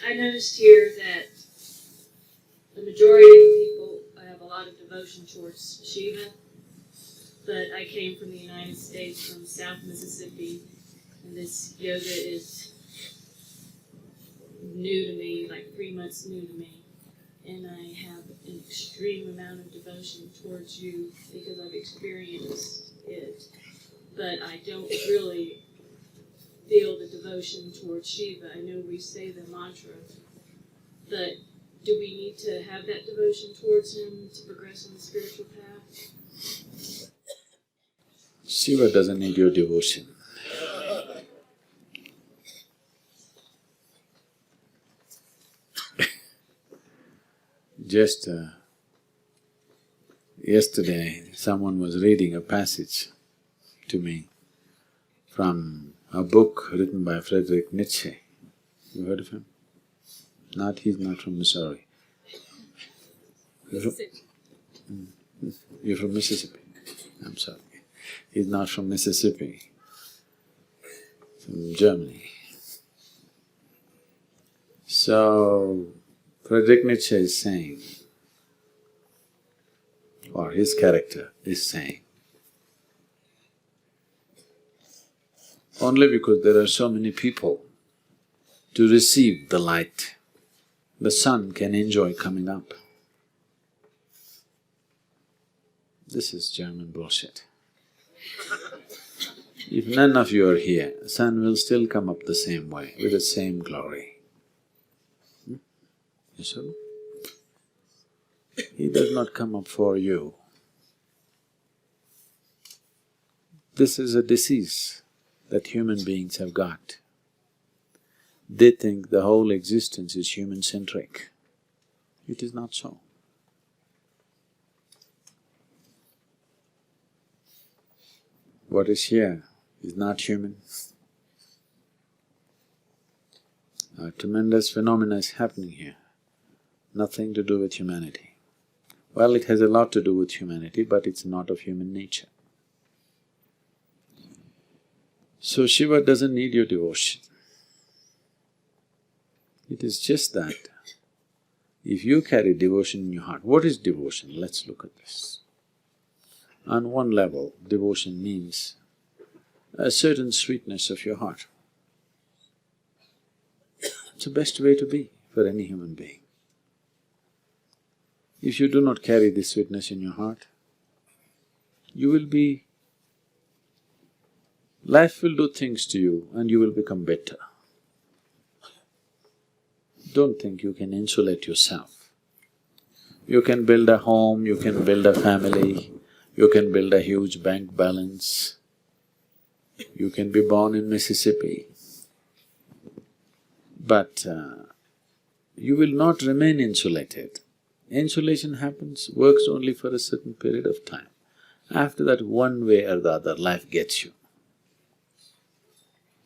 I noticed here that the majority of the people have a lot of devotion towards Shiva, but I came from the United States, from South Mississippi, and this yoga is new to me, like 3 months new to me. And I have an extreme amount of devotion towards you because I've experienced it. But I don't really feel the devotion towards Shiva. I know we say the mantra, but do we need to have that devotion towards him to progress in the spiritual path? Shiva doesn't need your devotion. Just yesterday, someone was reading a passage to me from a book written by Friedrich Nietzsche. You heard of him? He's not from Missouri. You're from Mississippi? I'm sorry. He's not from Mississippi, from Germany. So, Friedrich Nietzsche is saying, or his character is saying, only because there are so many people to receive the light, the sun can enjoy coming up. This is German bullshit. If none of you are here, sun will still come up the same way, with the same glory. Yes or no? He does not come up for you. This is a disease that human beings have got. They think the whole existence is human-centric. It is not so. What is here is not human. A tremendous phenomena is happening here, nothing to do with humanity. Well, it has a lot to do with humanity, but it's not of human nature. So Shiva doesn't need your devotion. It is just that if you carry devotion in your heart, what is devotion? Let's look at this. On one level, devotion means a certain sweetness of your heart. It's the best way to be for any human being. If you do not carry this sweetness in your heart, you will be… life will do things to you and you will become bitter. Don't think you can insulate yourself. You can build a home, you can build a family, you can build a huge bank balance, you can be born in Mississippi, but you will not remain insulated. Insulation happens, works only for a certain period of time. After that, one way or the other, life gets you.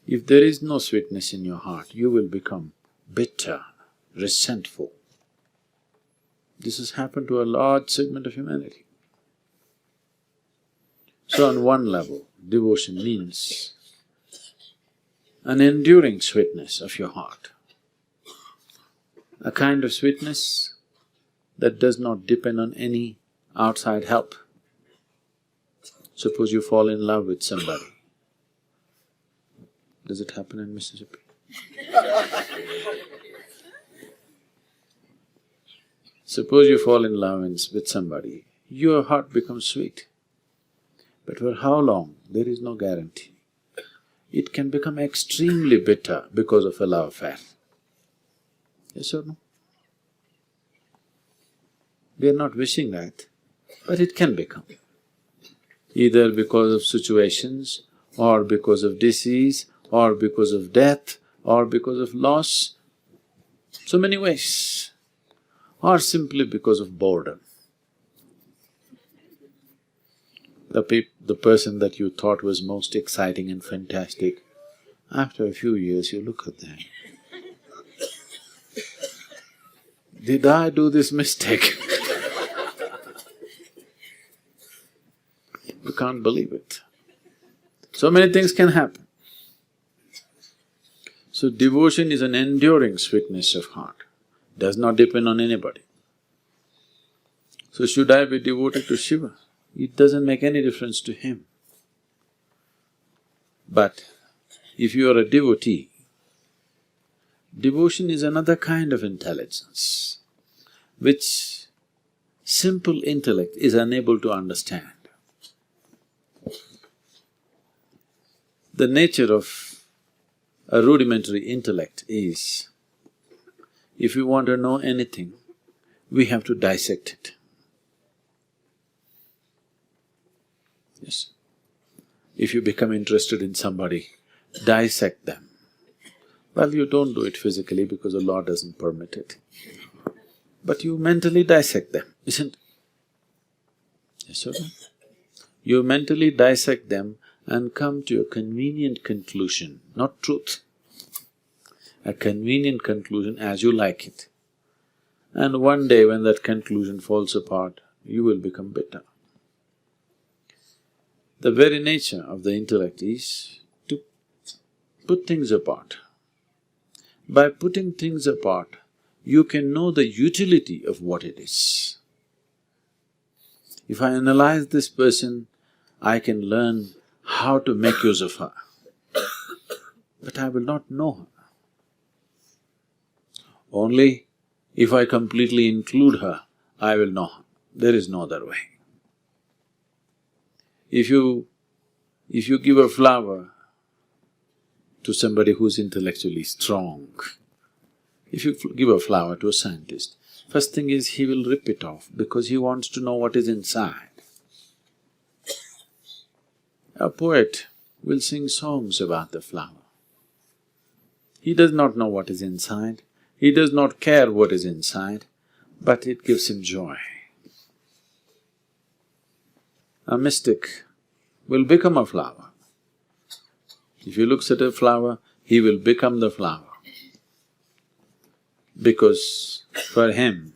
If there is no sweetness in your heart, you will become bitter, resentful. This has happened to a large segment of humanity. So on one level, devotion means an enduring sweetness of your heart, a kind of sweetness that does not depend on any outside help. Suppose you fall in love with somebody. Does it happen in Mississippi? Suppose you fall in love with somebody, your heart becomes sweet. But for how long, there is no guarantee. It can become extremely bitter because of a love affair. Yes or no? We are not wishing that, but it can become. Either because of situations, or because of disease, or because of death, or because of loss, so many ways, or simply because of boredom. The person that you thought was most exciting and fantastic, after a few years you look at them. Did I do this mistake? You can't believe it. So many things can happen. So devotion is an enduring sweetness of heart, does not depend on anybody. So should I be devoted to Shiva? It doesn't make any difference to him. But if you are a devotee, devotion is another kind of intelligence, which simple intellect is unable to understand. The nature of a rudimentary intellect is, if we want to know anything, we have to dissect it. Yes. If you become interested in somebody, dissect them. Well, you don't do it physically because the law doesn't permit it. But you mentally dissect them, isn't it? Yes or no? You mentally dissect them and come to a convenient conclusion, not truth. A convenient conclusion as you like it. And one day when that conclusion falls apart, you will become bitter. The very nature of the intellect is to put things apart. By putting things apart, you can know the utility of what it is. If I analyze this person, I can learn how to make use of her, but I will not know her. Only if I completely include her, I will know her. There is no other way. If you give a flower to somebody who's intellectually strong, if you give a flower to a scientist, first thing is he will rip it off because he wants to know what is inside. A poet will sing songs about the flower. He does not know what is inside, he does not care what is inside, but it gives him joy. A mystic will become a flower. If he looks at a flower, he will become the flower. Because for him,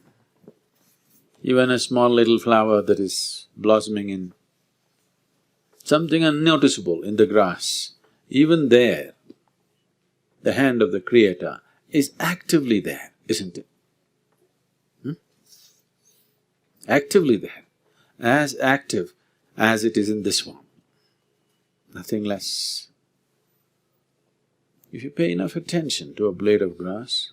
even a small little flower that is blossoming in something unnoticeable in the grass, even there, the hand of the Creator is actively there, isn't it? Actively there, as active as it is in this one, nothing less. If you pay enough attention to a blade of grass,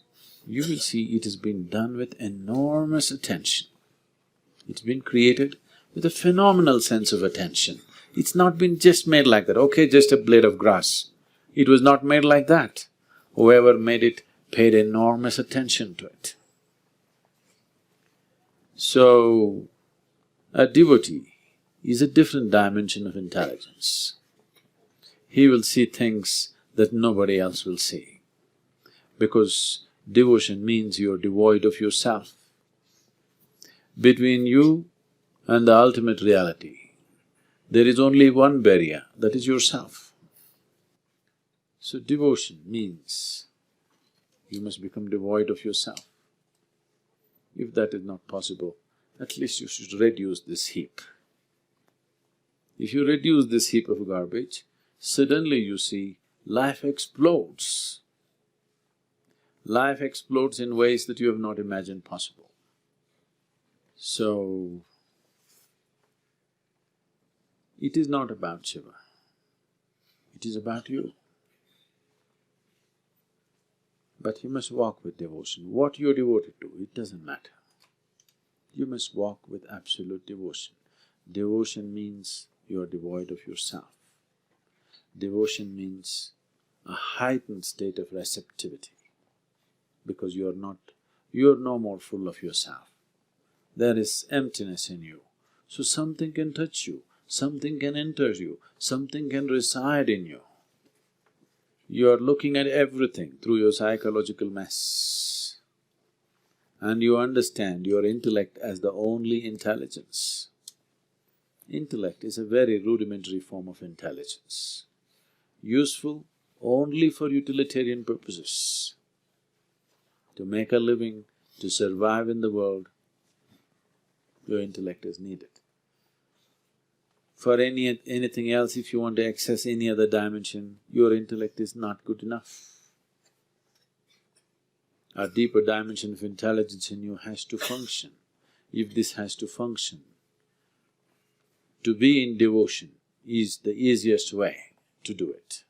you will see it has been done with enormous attention. It's been created with a phenomenal sense of attention. It's not been just made like that, okay, just a blade of grass. It was not made like that. Whoever made it paid enormous attention to it. So, a devotee is a different dimension of intelligence. He will see things that nobody else will see, because devotion means you're devoid of yourself. Between you and the ultimate reality, there is only one barrier, that is yourself. So devotion means you must become devoid of yourself. If that is not possible, at least you should reduce this heap. If you reduce this heap of garbage, suddenly you see life explodes. Life explodes in ways that you have not imagined possible. So, it is not about Shiva, it is about you. But you must walk with devotion. What you're devoted to, it doesn't matter. You must walk with absolute devotion. Devotion means you are devoid of yourself. Devotion means a heightened state of receptivity, because you're no more full of yourself. There is emptiness in you, so something can touch you, something can enter you, something can reside in you. You are looking at everything through your psychological mess, and you understand your intellect as the only intelligence. Intellect is a very rudimentary form of intelligence, useful only for utilitarian purposes. To make a living, to survive in the world, your intellect is needed. For anything else, if you want to access any other dimension, your intellect is not good enough. A deeper dimension of intelligence in you has to function. If this has to function, to be in devotion is the easiest way to do it.